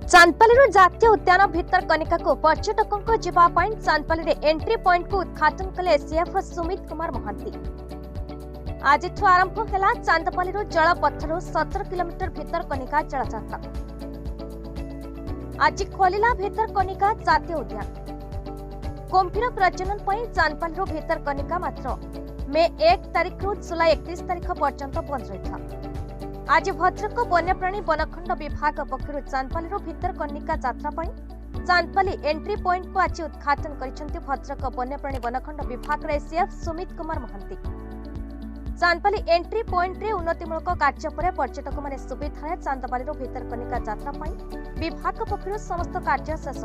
चांदपाली जातीय उद्यान भितरकनिका को पर्यटकों जीवाई चांदपाली एंट्री पॉइंट को उद्घाटन कले एसीएफ सुमित कुमार महांती। आज आरंभ है चांदपाली जलपथर 17 किलोमीटर भितरकनिका जलयात्रा। आज खोलिला भितरकनिका जातीय उद्यान। कुंभीर प्रजनन पर चांदपाली भितरकनिका मात्र मे 1 तारिख रु जुलाई 31 तारिख पर्यंत बंद रही। आज भद्रक वन्यप्राणी वनखंड विभाग पक्षर चांदपाली भितरकनिका यात्रा चांदपाली एंट्री पॉइंट को आज उद्घाटन कर भद्रक वन्यप्राणी वनखंड विभाग ACF Sumit Kumar Mahanti. Chandpali entry point रे उन्नतिमूलक कार्य पर पर्यटक माने सुविधा चांदपाली भितरकनिका यात्रा विभाग पक्षर समस्त कार्य शेष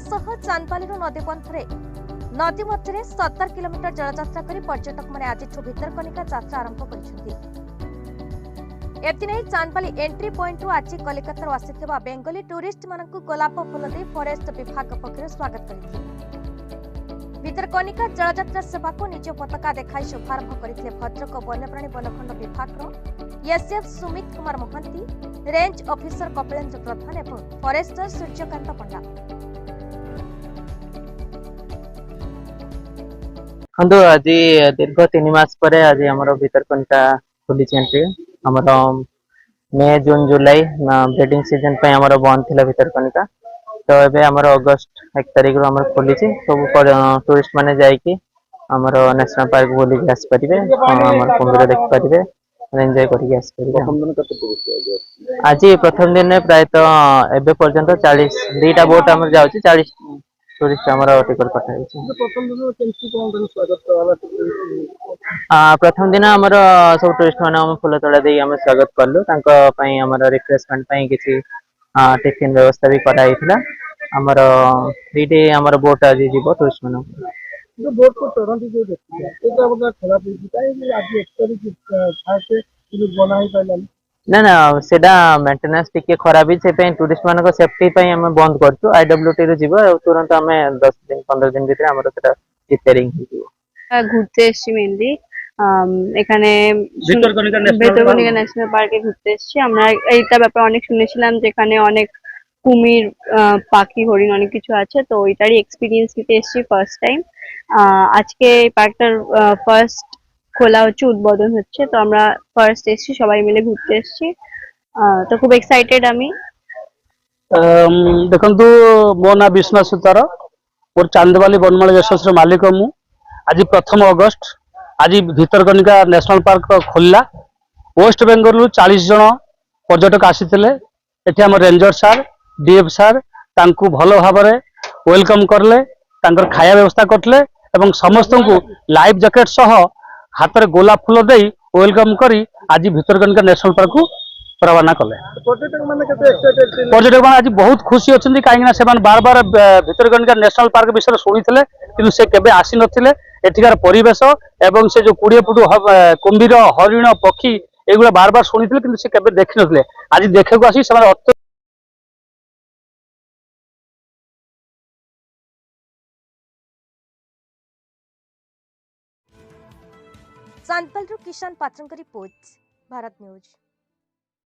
होसह चांदपाली नदीपंथरे नदी मध्य 17 किलोमीटर जलयात्रा कर पर्यटक माने आज भितरकनिका यात्रा आरंभ कर एथिनै चांदपाली एंट्री पॉइंट आज कलिकता आसीथिबा बेंगली टूरिस्ट मानकु गोलाप फूल दे फॉरेस्ट विभाग पक्षर स्वागत करिथिले। भितरकनिका जलयात्रा सेवा को निज पताका देखाई शुभारंभ करथिले भद्रक वन्यप्राणी वनखंड विभाग ACF Sumit Kumar Mahanti, range officer Kapilendra Pradhan एवं फॉरेस्टर सूर्यकांत पंडा। आज दीर्घ 3 मास पर आज हमर भितरकनिका खुली एंट्री हमर मे जून जुलाई ब्रीडिंग सीजन पे हमर बंद थिला भितरकनिका। तो एबे हमर अगस्त 1 तारिख रो हमर खोली छी। सब टूरिस्ट माने जाई कि हमर नेशनल पार्क बोली के आस परिबे, हमर कुंभीर देख परिबे, एन्जॉय करि आस परिबे। आज प्रथम दिन में प्राय तो एबे पर्यंत 40 दुईटा बोट हमर जाउ छी। 40 टूरिस्ट हमर टिकट कटा है। प्रथम दिन केमती कोन स्वागत कराला? प्रथम दिन हमर सब टूरिस्ट माने हम फूल तोड़ा दे हम स्वागत करलु। तांको पई हमर रिफ्रेशमेंट पई किछि टिफिन व्यवस्था भी करा हितला। हमर 3 हमर बोट आज जीवो टूरिस्ट माने जो बोट को चढ़ंती जो देखि एटा बड़ा खराब होई काई आज एक्चुअली खासे कि बनाई पाइलन ना ना सेडा मेंटेनेंस टिके खराब से पे टूरिस्ट मान को सेफ्टी पे हम बंद करछु। आईडब्ल्यूटी रे जीवो तुरंत हमें 10 दिन 15 दिन भीतर हमर सेटा रिपेयरिंग हो जीवो। ঘুরতে এসেছি মেইনলি এখানে ভিতরকনিকা ন্যাশনাল পার্কে ঘুরতে এসেছি। আমরা এইটা ব্যাপারে অনেক শুনেছিলাম যেখানে অনেক কুমির, পাখি, হরিণ অনেক কিছু আছে। তো ওইটারই এক্সপিরিয়েন্স নিতে এসেছি ফার্স্ট টাইম। আজকে এই পার্কটার ফার্স্ট খোলা হচ্ছে, উদ্বোধন হচ্ছে। তো আমরা ফার্স্ট এসেছি, সবাই মিলে ঘুরতে এসেছি। তো খুব এক্সাইটেড আমি। দেখন্তু মো না বিশ্বনাথ সুতার, মোর চান্দবালি বনমালী যশস্বীর মালিক মু। आज 1 अगस्त आज भितरकनिका नेशनल पार्क खोलला। वेस्ट बेंगल 40 जन पर्यटक आसीथिले। एठी हम रेंजर सार, डीएफ सार तांकु भलो भाबरे वेलकम करले, तांकर खाया व्यवस्था करले एवं समस्त को लाइफ जैकेट सह हाथ में गोलाप फूल दे वेलकम करी आज भितरकनिका नेशनल पार्क को रवाना कले। पर्यटक आज बहुत खुशी अच्छे कहीं बार बार भितरकनिका नेशनल पार्क विषय शुणी कि से केबे आसी नथिले। एठिकार परिवेश एवं से जो 20 फुट कुंभीर, हरिण, पक्षी एगुड़ा बार बार शुणी कि से केबे देखि नथिले। आज देखा आसी चांदपाली किशन पात्रंक रिपोर्ट, भारत न्यूज।